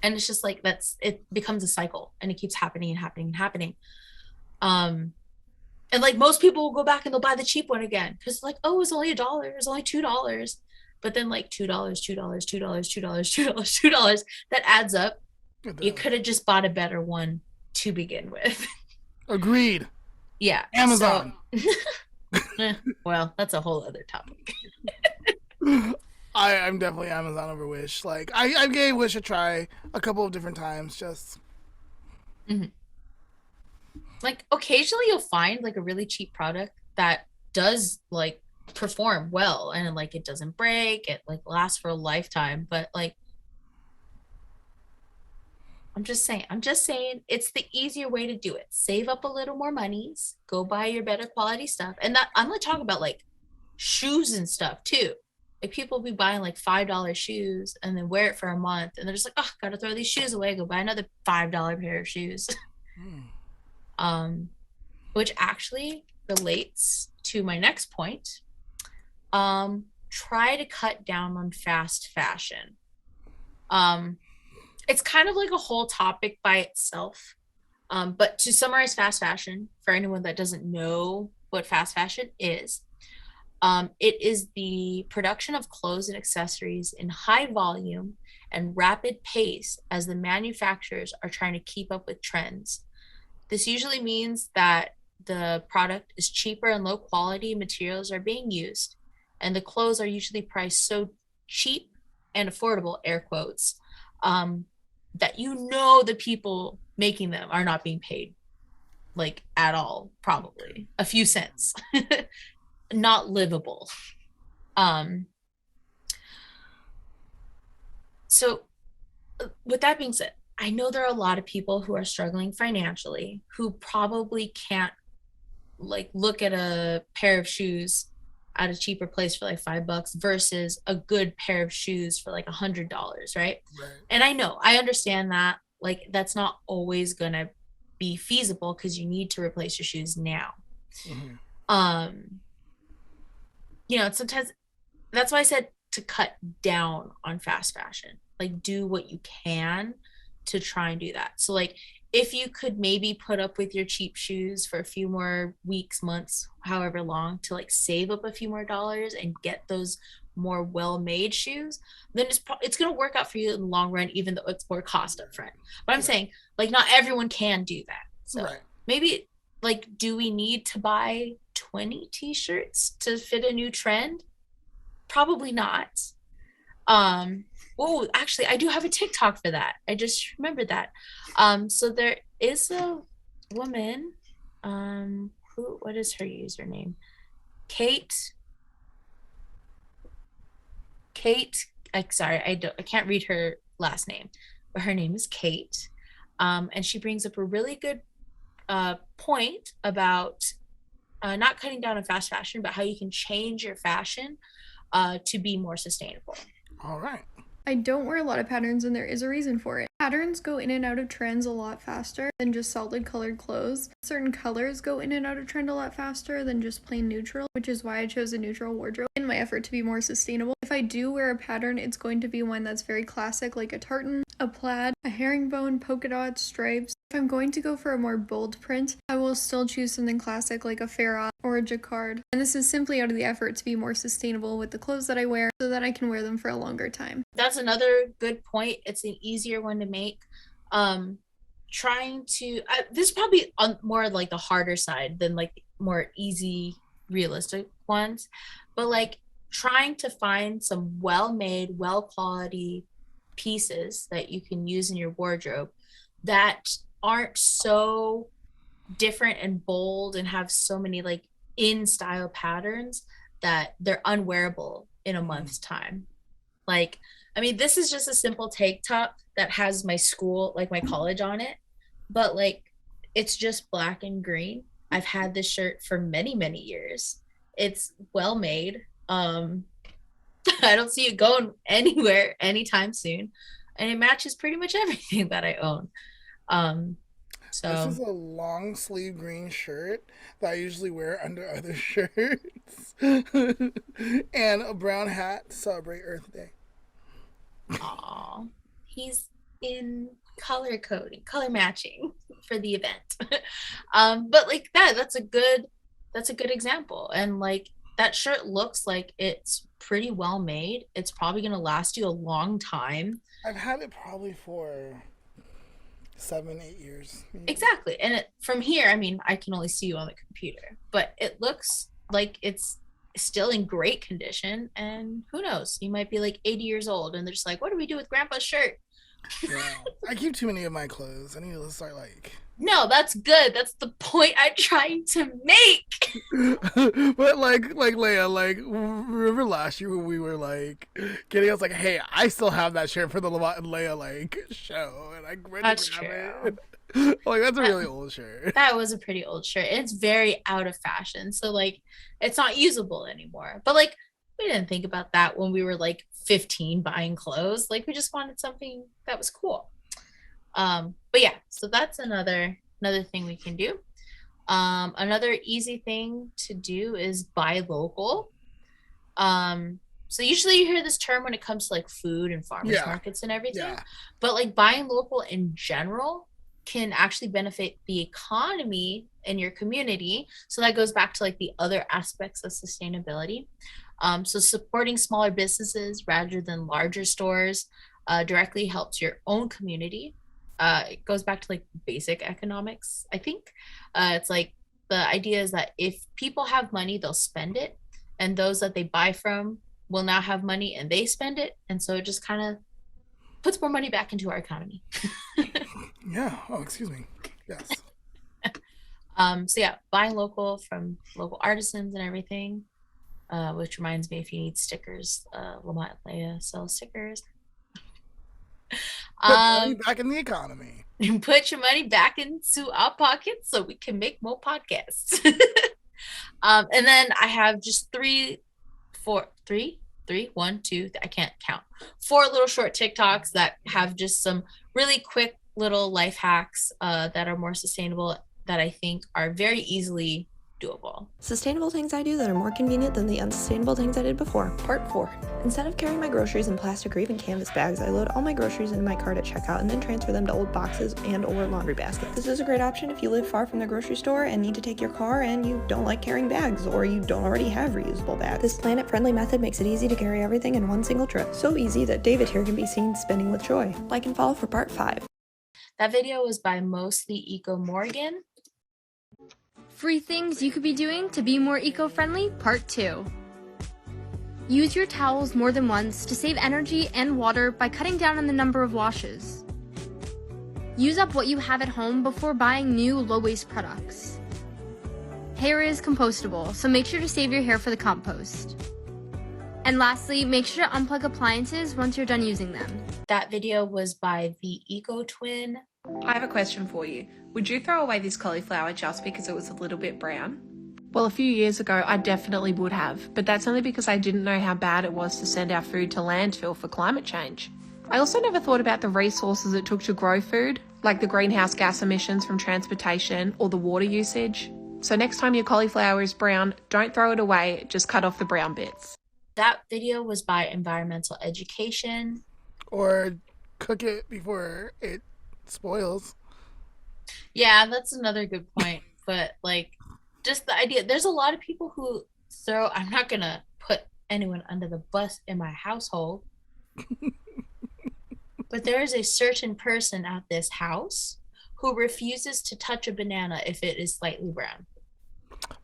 Speaker 2: And it's just like it becomes a cycle, and it keeps happening and happening and happening. And like most people will go back and they'll buy the cheap one again because like, oh, it's only $1, it's only $2. But then like $2, $2, $2, $2, $2, $2, that adds up. You could have just bought a better one to begin with.
Speaker 1: Agreed.
Speaker 2: Yeah.
Speaker 1: Amazon.
Speaker 2: So, well, that's a whole other topic.
Speaker 1: I'm definitely Amazon over Wish. Like I gave Wish a try a couple of different times. Just
Speaker 2: like occasionally you'll find like a really cheap product that does like perform well, and like it doesn't break, it like lasts for a lifetime. But like I'm just saying it's the easier way to do it. Save up a little more monies, go buy your better quality stuff. And that I'm gonna talk about like shoes and stuff too. Like people be buying like $5 shoes and then wear it for a month, and they're just like, oh, gotta throw these shoes away, go buy another $5 pair of shoes. Which actually relates to my next point. Try to cut down on fast fashion. It's kind of like a whole topic by itself. But to summarize fast fashion, for anyone that doesn't know what fast fashion is, it is the production of clothes and accessories in high volume and rapid pace as the manufacturers are trying to keep up with trends. This usually means that the product is cheaper and low quality materials are being used, and the clothes are usually priced so cheap and affordable, air quotes, that the people making them are not being paid like at all, probably a few cents. Not livable. So with that being said, I know there are a lot of people who are struggling financially who probably can't like look at a pair of shoes at a cheaper place for like $5 versus a good pair of shoes for like $100, right? And I understand that like that's not always gonna be feasible because you need to replace your shoes now. Sometimes that's why I said to cut down on fast fashion. Like do what you can to try and do that. So like if you could maybe put up with your cheap shoes for a few more weeks, months, however long, to like save up a few more dollars and get those more well-made shoes, then it's going to work out for you in the long run, even though it's more cost up front. But I'm saying like not everyone can do that. So maybe like, do we need to buy 20 t-shirts to fit a new trend? Probably not. Oh, actually, I do have a TikTok for that. I just remembered that. So there is a woman, what is her username? Kate, I can't read her last name, but her name is Kate. And she brings up a really good point about not cutting down on fast fashion, but how you can change your fashion to be more sustainable.
Speaker 1: All right.
Speaker 8: I don't wear a lot of patterns, and there is a reason for it. Patterns go in and out of trends a lot faster than just solid colored clothes. Certain colors go in and out of trend a lot faster than just plain neutral, which is why I chose a neutral wardrobe in my effort to be more sustainable. If I do wear a pattern, it's going to be one that's very classic, like a tartan, a plaid, a herringbone, polka dots, stripes. If I'm going to go for a more bold print, I will still choose something classic like a ferrate or a jacquard. And this is simply out of the effort to be more sustainable with the clothes that I wear so that I can wear them for a longer time.
Speaker 2: That's another good point. It's an easier one to make. This is probably on more like the harder side than like more easy, realistic ones. But like trying to find some well-made, well-quality pieces that you can use in your wardrobe that aren't so different and bold and have so many like in style patterns that they're unwearable in a month's time. Like, I mean, this is just a simple tank top that has my school, like my college on it, but like it's just black and green. I've had this shirt for many, many years. It's well made. I don't see it going anywhere anytime soon, and it matches pretty much everything that I own.
Speaker 1: This
Speaker 2: So
Speaker 1: is a long sleeve green shirt that I usually wear under other shirts. And a brown hat to celebrate Earth Day.
Speaker 2: aw, he's in color coding, color matching for the event. But like that's a good example. And like that shirt looks like it's pretty well made. It's probably gonna last you a long time.
Speaker 1: I've had it probably for 7, 8 years.
Speaker 2: Exactly. And from here, I mean, I can only see you on the computer, but it looks like it's still in great condition. And who knows, you might be like 80 years old and they're just like, what do we do with grandpa's shirt?
Speaker 1: Yeah. I keep too many of my clothes. I need to start like.
Speaker 2: No, that's good. That's the point I'm trying to make.
Speaker 1: But like Leah, like remember last year when we were like getting, I was like, hey, I still have that shirt for the Lamont and Leah like show, and I went
Speaker 2: That's
Speaker 1: to grab
Speaker 2: true.
Speaker 1: it. Like that's a really old shirt.
Speaker 2: That was a pretty old shirt. It's very out of fashion. So like it's not usable anymore. But like we didn't think about that when we were like 15 buying clothes. Like we just wanted something that was cool. But yeah, so that's another thing we can do. Another easy thing to do is buy local. So usually you hear this term when it comes to like food and farmers markets and everything.
Speaker 1: Yeah.
Speaker 2: But like buying local in general can actually benefit the economy in your community. So that goes back to like the other aspects of sustainability. So supporting smaller businesses rather than larger stores directly helps your own community. It goes back to like basic economics, I think. It's like the idea is that if people have money, they'll spend it. And those that they buy from will now have money and they spend it. And so it just kind of puts more money back into our economy.
Speaker 1: Yeah. Oh, excuse me. Yes.
Speaker 2: So yeah, buying local from local artisans and everything. Which reminds me, if you need stickers, Lamont and Leah sell stickers.
Speaker 1: Put money back in the economy.
Speaker 2: Put your money back into our pockets so we can make more podcasts. And then I have just three, one, two, I can't count. 4 little short TikToks that have just some really quick little life hacks that are more sustainable that I think are very easily doable.
Speaker 9: Sustainable things I do that are more convenient than the unsustainable things I did before. Part 4. Instead of carrying my groceries in plastic or even canvas bags, I load all my groceries into my cart at checkout and then transfer them to old boxes and or laundry baskets. This is a great option if you live far from the grocery store and need to take your car and you don't like carrying bags or you don't already have reusable bags. This planet-friendly method makes it easy to carry everything in one single trip. So easy that David here can be seen spinning with joy. Like and follow for part 5.
Speaker 2: That video was by Mostly Eco Morgan.
Speaker 10: Free things you could be doing to be more eco-friendly, part 2. Use your towels more than once to save energy and water by cutting down on the number of washes. Use up what you have at home before buying new low-waste products. Hair is compostable, so make sure to save your hair for the compost. And lastly, make sure to unplug appliances once you're done using them.
Speaker 2: That video was by the Eco Twin.
Speaker 11: I have a question for you. Would you throw away this cauliflower just because it was a little bit brown? Well, a few years ago, I definitely would have, but that's only because I didn't know how bad it was to send our food to landfill for climate change. I also never thought about the resources it took to grow food, like the greenhouse gas emissions from transportation or the water usage. So next time your cauliflower is brown, don't throw it away, just cut off the brown bits.
Speaker 2: That video was by Environmental Education.
Speaker 1: Or cook it before it spoils.
Speaker 2: Yeah, that's another good point. But like, just the idea, there's a lot of people who throw, I'm not gonna put anyone under the bus in my household, but there is a certain person at this house who refuses to touch a banana if it is slightly brown.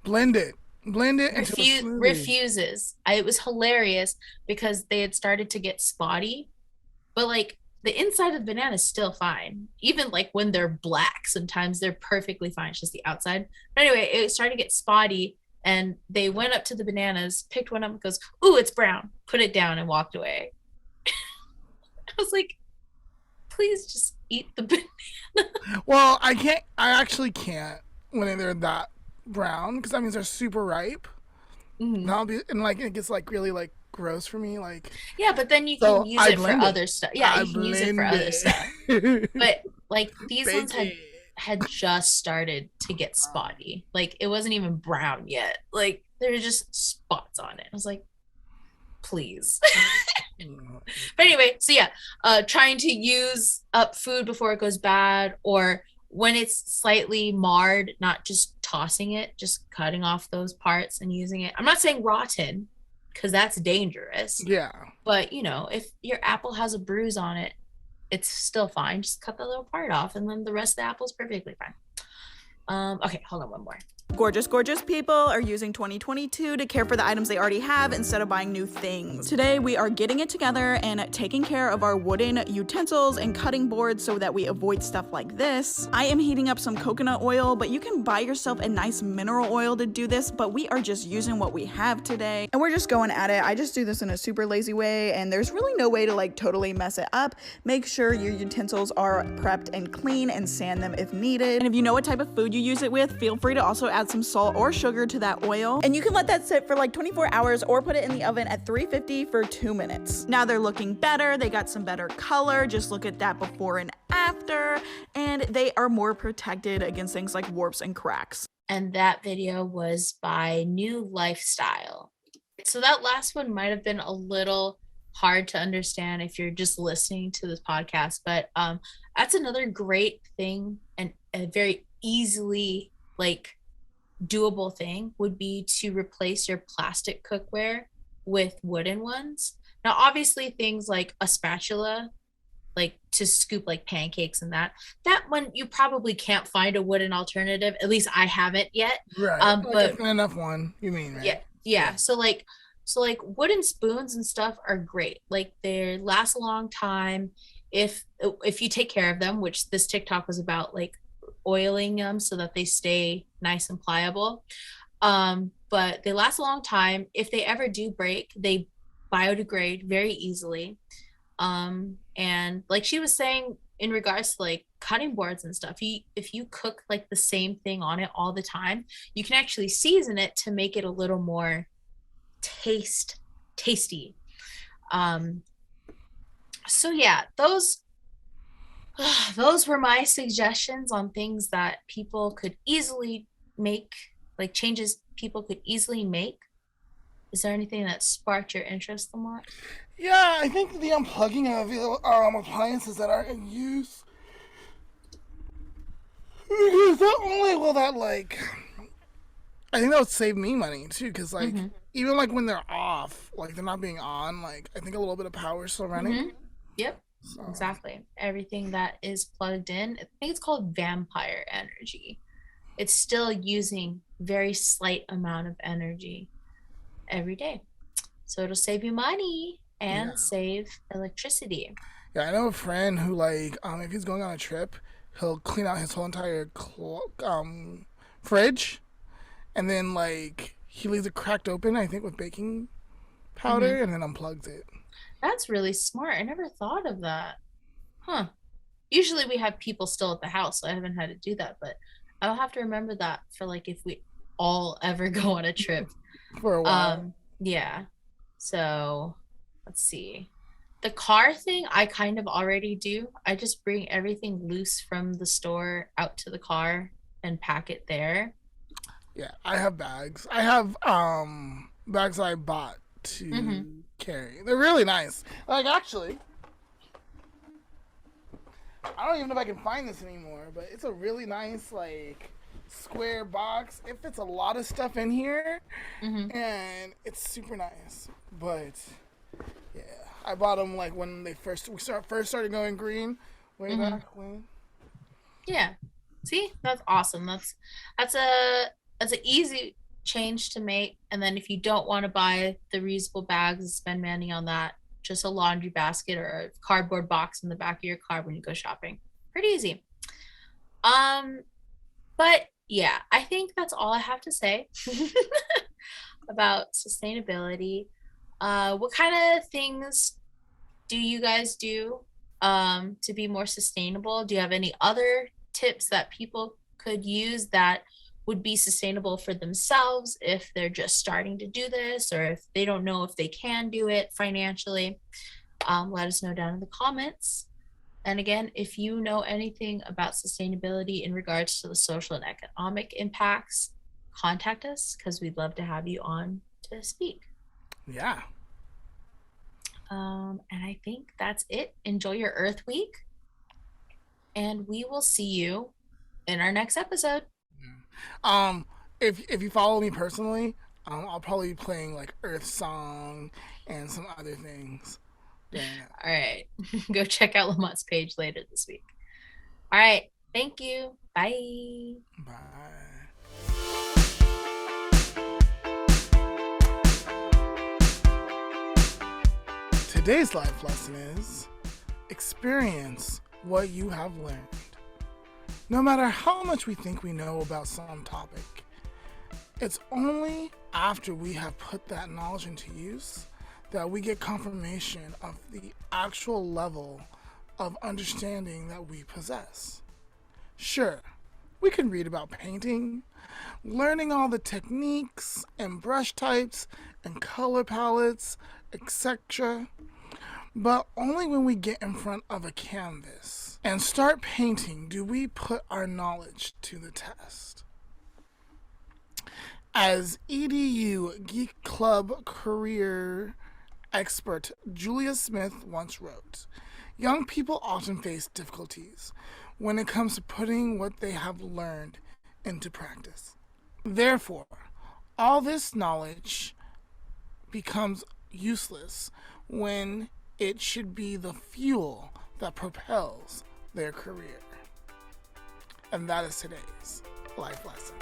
Speaker 1: Blend it into a smoothie.
Speaker 2: Refuses. It was hilarious because they had started to get spotty, but like the inside of the banana is still fine. Even like when they're black, sometimes they're perfectly fine. It's just the outside. But anyway, it started to get spotty and they went up to the bananas, picked one up and goes, "Ooh, it's brown," put it down and walked away. I was like, please just eat the banana.
Speaker 1: Well, I actually can't when they're that brown because that means they're super ripe.
Speaker 2: Mm-hmm.
Speaker 1: And like it gets like really like gross for me, like
Speaker 2: yeah, but then you can use it for other stuff. Yeah, you can use it for other stuff. But like these ones had had just started to get spotty. Like it wasn't even brown yet. Like there were just spots on it. I was like, please. But anyway, so yeah, trying to use up food before it goes bad, or when it's slightly marred, not just tossing it, just cutting off those parts and using it. I'm not saying rotten, because that's dangerous.
Speaker 1: Yeah.
Speaker 2: But you know, if your apple has a bruise on it, it's still fine. Just cut the little part off, and then the rest of the apple is perfectly fine. Okay, hold on, one more.
Speaker 12: Gorgeous, gorgeous people are using 2022 to care for the items they already have instead of buying new things. Today, we are getting it together and taking care of our wooden utensils and cutting boards so that we avoid stuff like this. I am heating up some coconut oil, but you can buy yourself a nice mineral oil to do this, but we are just using what we have today. And we're just going at it. I just do this in a super lazy way, and there's really no way to like totally mess it up. Make sure your utensils are prepped and clean and sand them if needed. And if you know what type of food you use it with, feel free to also add some salt or sugar to that oil, and you can let that sit for like 24 hours or put it in the oven at 350 for 2 minutes. Now they're looking better. They got some better color. Just look at that before and after, and they are more protected against things like warps and cracks.
Speaker 2: And that video was by New Lifestyle. So that last one might have been a little hard to understand if you're just listening to this podcast, but that's another great thing, and a very easily like doable thing would be to replace your plastic cookware with wooden ones. Now obviously things like a spatula, like to scoop like pancakes and that one you probably can't find a wooden alternative. At least I haven't yet.
Speaker 1: Right.
Speaker 2: But
Speaker 1: enough one, you mean, right?
Speaker 2: Yeah. So like wooden spoons and stuff are great. Like they last a long time if you take care of them, which this TikTok was about, like oiling them so that they stay nice and pliable. But they last a long time. If they ever do break, they biodegrade very easily. And like she was saying in regards to like cutting boards and stuff, if you cook like the same thing on it all the time, you can actually season it to make it a little more tasty. So yeah, those were my suggestions on things that people could easily make, like changes people could easily make. Is there anything that sparked your interest, Lamont?
Speaker 1: Yeah, I think the unplugging of appliances that are in use, not only will that like, I think that would save me money too, because like even like when they're off, like they're not being on, like I think a little bit of power is still running.
Speaker 2: Yep. So. Exactly. Everything that is plugged in, I think it's called vampire energy. It's still using very slight amount of energy every day. So it'll save you money and save electricity.
Speaker 1: Yeah, I know a friend who like, if he's going on a trip, he'll clean out his whole entire fridge, and then like he leaves it cracked open, I think with baking powder, and then unplugs it.
Speaker 2: That's really smart. I never thought of that. Huh. Usually we have people still at the house, so I haven't had to do that, but I'll have to remember that for like if we all ever go on a trip.
Speaker 1: For a while.
Speaker 2: Yeah. So let's see. The car thing I kind of already do. I just bring everything loose from the store out to the car and pack it there.
Speaker 1: Yeah, I have bags. I have bags I bought to carry. They're really nice. Like actually, I don't even know if I can find this anymore, but it's a really nice like square box. It fits a lot of stuff in here, and it's super nice. But yeah, I bought them like when they first started going green way back when.
Speaker 2: Yeah, see, that's awesome. That's an easy change to make. And then if you don't want to buy the reusable bags and spend money on that, just a laundry basket or a cardboard box in the back of your car when you go shopping. Pretty easy. But yeah, I think that's all I have to say about sustainability. What kind of things do you guys do to be more sustainable? Do you have any other tips that people could use that would be sustainable for themselves if they're just starting to do this, or if they don't know if they can do it financially? Let us know down in the comments. And again, if you know anything about sustainability in regards to the social and economic impacts, contact us because we'd love to have you on to speak.
Speaker 1: Yeah.
Speaker 2: And I think that's it. Enjoy your Earth Week. And we will see you in our next episode.
Speaker 1: If you follow me personally, I'll probably be playing like Earth Song and some other things.
Speaker 2: All right. Go check out Lamont's page later this week. All right. Thank you. Bye.
Speaker 1: Bye. Today's life lesson is experience what you have learned. No matter how much we think we know about some topic, it's only after we have put that knowledge into use that we get confirmation of the actual level of understanding that we possess. Sure, we can read about painting, learning all the techniques and brush types and color palettes, etc., but only when we get in front of a canvas and start painting do we put our knowledge to the test. As EDU Geek Club career expert Julia Smith once wrote, young people often face difficulties when it comes to putting what they have learned into practice. Therefore, all this knowledge becomes useless when it should be the fuel that propels their career. And that is today's life lesson.